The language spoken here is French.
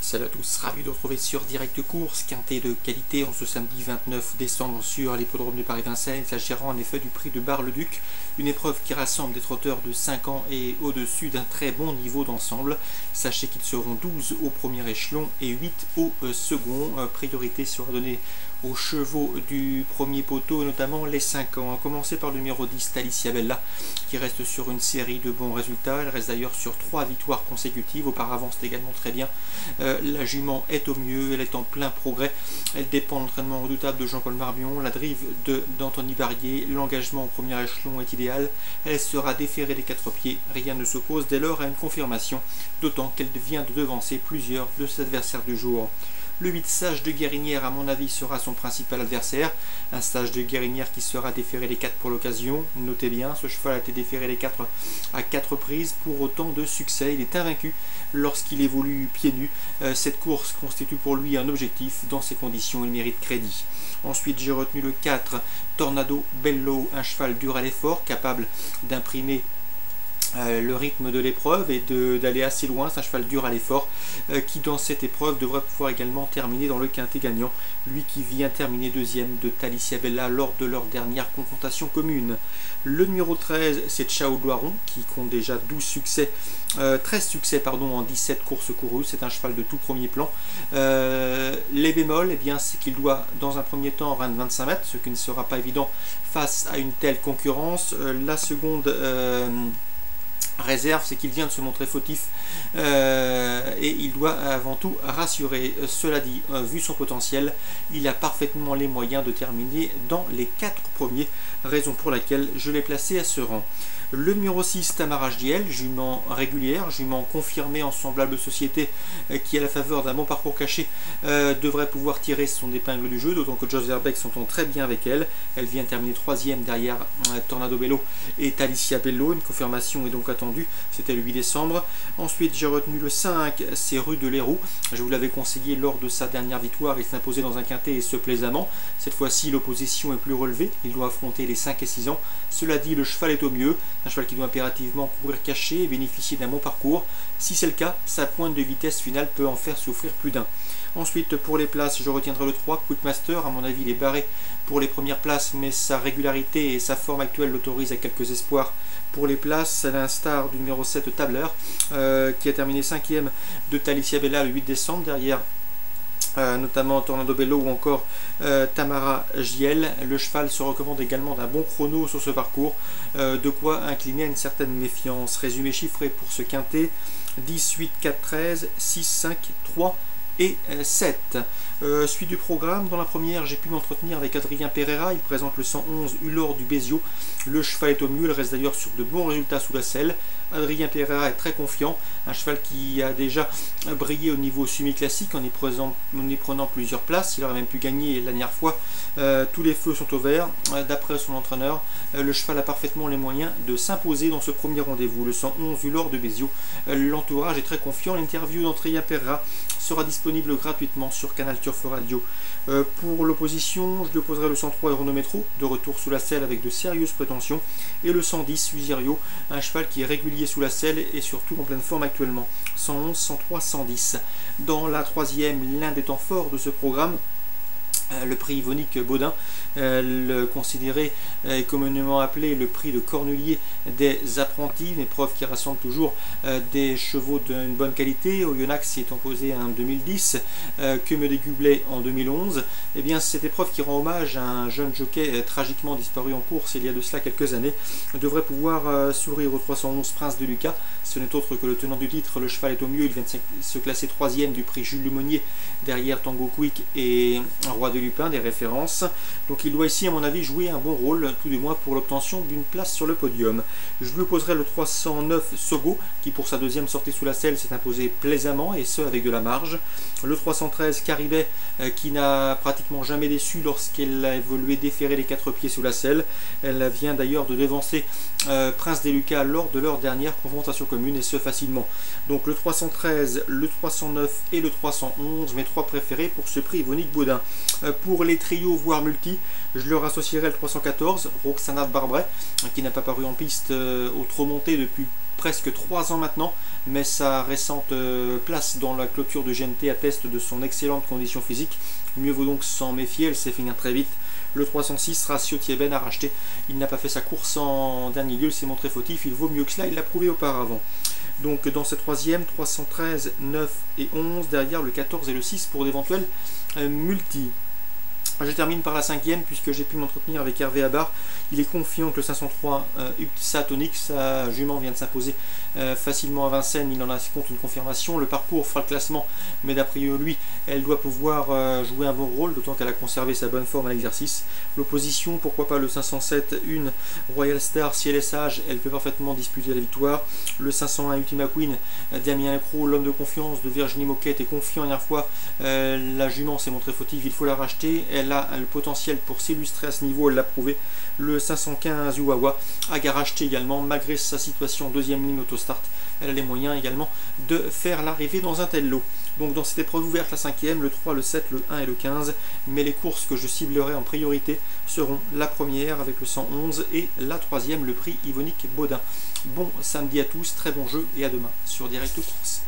Salut à tous, ravi de vous retrouver sur Direct Course, quintet de qualité en ce samedi 29 décembre sur l'hippodrome de Paris-Vincennes, s'agissant en effet du prix de Bar-le-Duc, une épreuve qui rassemble des trotteurs de 5 ans et au-dessus d'un très bon niveau d'ensemble. Sachez qu'ils seront 12 au premier échelon et 8 au second. Priorité sera donnée aux chevaux du premier poteau, notamment les 5 ans. A commencer par le numéro 10, Talicia Bella, qui reste sur une série de bons résultats. Elle reste d'ailleurs sur 3 victoires consécutives. Auparavant, c'est également très bien. La jument est au mieux, elle est en plein progrès. Elle dépend de l'entraînement redoutable de Jean-Paul Marbion, la drive d'Anthony Barrier. L'engagement au premier échelon est idéal. Elle sera déférée des 4 pieds. Rien ne s'oppose dès lors à une confirmation, d'autant qu'elle vient de devancer plusieurs de ses adversaires du jour. Le 8, Sage de Guérinière, à mon avis, sera son principal adversaire. Un Sage de Guérinière qui sera déféré les 4 pour l'occasion. Notez bien, ce cheval a été déféré les 4 à 4 reprises pour autant de succès. Il est invaincu lorsqu'il évolue pieds nus. Cette course constitue pour lui un objectif. Dans ces conditions, il mérite crédit. Ensuite, j'ai retenu le 4, Tornado Bello, un cheval dur à l'effort, capable d'imprimer le rythme de l'épreuve et d'aller assez loin. C'est un cheval dur à l'effort qui dans cette épreuve devrait pouvoir également terminer dans le quintet gagnant, lui qui vient terminer deuxième de Talicia Bella lors de leur dernière confrontation commune. Le numéro 13, c'est Ciao Doiron, qui compte déjà 13 succès en 17 courses courues. C'est un cheval de tout premier plan. Les bémols, c'est qu'il doit dans un premier temps run 25 mètres, ce qui ne sera pas évident face à une telle concurrence. La seconde réserve, c'est qu'il vient de se montrer fautif et il doit avant tout rassurer. Cela dit, vu son potentiel, il a parfaitement les moyens de terminer dans les 4 premiers, raison pour laquelle je l'ai placé à ce rang. Le numéro 6, Tamara JL, jument régulière, jument confirmée en semblable société, qui à la faveur d'un bon parcours caché devrait pouvoir tirer son épingle du jeu, d'autant que Jos Verbeek s'entend très bien avec elle. Elle vient terminer 3e derrière Tornado Bello et Talicia Bello. Une confirmation est donc attendue, c'était le 8 décembre. Ensuite, j'ai retenu le 5, c'est Rue de l'Héroux. Je vous l'avais conseillé lors de sa dernière victoire, il s'est imposé dans un quintet et ce plaisamment. Cette fois-ci, l'opposition est plus relevée, il doit affronter les 5 et 6 ans. Cela dit, le cheval est au mieux. Un cheval qui doit impérativement courir caché et bénéficier d'un bon parcours. Si c'est le cas, sa pointe de vitesse finale peut en faire souffrir plus d'un. Ensuite, pour les places, je retiendrai le 3, Quickmaster. À mon avis, il est barré pour les premières places, mais sa régularité et sa forme actuelle l'autorisent à quelques espoirs pour les places, à l'instar du numéro 7, Tabler, qui a terminé 5e de Talicia Bella le 8 décembre, derrière notamment Tornado Bello ou encore Tamara JL. Le cheval se recommande également d'un bon chrono sur ce parcours, de quoi incliner à une certaine méfiance. Résumé chiffré pour ce quintet: 10, 8, 4, 13, 6, 5, 3 et 7. Suite du programme, dans la première, j'ai pu m'entretenir avec Adrien Pereira. Il présente le 111 Hulor du Béziaux. Le cheval est au mieux, il reste d'ailleurs sur de bons résultats sous la selle. Adrien Pereira est très confiant, un cheval qui a déjà brillé au niveau semi-classique en y prenant plusieurs places. Il aurait même pu gagner la dernière fois. Tous les feux sont au vert. D'après son entraîneur, le cheval a parfaitement les moyens de s'imposer dans ce premier rendez-vous. Le 111 Hulor de Béziaux. L'entourage est très confiant. L'interview d'Adrien Pereira sera disponible gratuitement sur Canal Turf Radio. Pour l'opposition, je lui opposerai le 103 Euronometro, de retour sous la selle avec de sérieuses prétentions, et le 110 Usirio, un cheval qui est régulier sous la selle et surtout en pleine forme actuellement. 111, 103, 110. Dans la troisième, l'un des temps forts de ce programme, le prix Yvonique Baudin, considéré et communément appelé le prix de Cornulier des apprentis, une épreuve qui rassemble toujours des chevaux d'une bonne qualité. Oyonnax s'y est imposé en 2010, que me dégublet en 2011. Et bien, cette épreuve qui rend hommage à un jeune jockey tragiquement disparu en course il y a de cela quelques années devrait pouvoir sourire au 311 Prince de Lucas. Ce n'est autre que le tenant du titre. Le cheval est au mieux, il vient de se classer 3e du prix Jules Lemonnier derrière Tango Quick et Roi de Lupin, des références. Donc il doit ici à mon avis jouer un bon rôle, tout du moins pour l'obtention d'une place sur le podium. Je lui opposerai le 309 Sogo, qui pour sa deuxième sortie sous la selle s'est imposé plaisamment, et ce avec de la marge. Le 313 Caribet, qui n'a pratiquement jamais déçu lorsqu'elle a évolué déféré les 4 pieds sous la selle. Elle vient d'ailleurs de devancer Prince des Lucas lors de leur dernière confrontation commune, et ce facilement. Donc le 313, le 309 et le 311, mes 3 préférés pour ce prix Yvonique Baudin. Pour les trios voire multi, je leur associerai le 314 Roxana Barbret, qui n'a pas paru en piste au trop monté depuis presque 3 ans maintenant, mais sa récente place dans la clôture de GNT atteste de son excellente condition physique. Mieux vaut donc s'en méfier, elle sait finir très vite. Le 306 Ratio Thieben a racheté. Il n'a pas fait sa course en dernier lieu, il s'est montré fautif, il vaut mieux que cela, il l'a prouvé auparavant. Donc dans cette troisième, 313, 9 et 11, derrière le 14 et le 6 pour d'éventuels multi. Je termine par la cinquième puisque j'ai pu m'entretenir avec Hervé Abar. Il est confiant que le 503 Upsatonic, sa jument vient de s'imposer facilement à Vincennes, il en a compte une confirmation. Le parcours fera le classement, mais d'après lui, elle doit pouvoir jouer un bon rôle, d'autant qu'elle a conservé sa bonne forme à l'exercice. L'opposition, pourquoi pas le 507 une Royal Star, si elle est sage, elle peut parfaitement disputer la victoire. Le 501 Ultima Queen, Damien Lecroux, l'homme de confiance de Virginie Moquette, est confiant. La dernière fois, la jument s'est montrée fautive, il faut la racheter. Elle a le potentiel pour s'illustrer à ce niveau, elle l'a prouvé. Le 515 Uwawa a racheté également, malgré sa situation en deuxième ligne autostart. Elle a les moyens également de faire l'arrivée dans un tel lot. Donc dans cette épreuve ouverte, la cinquième, le 3, le 7, le 1 et le 15. Mais les courses que je ciblerai en priorité seront la première avec le 111 et la troisième, le prix Yvonique Baudin. Bon samedi à tous, très bon jeu et à demain sur Direct Course.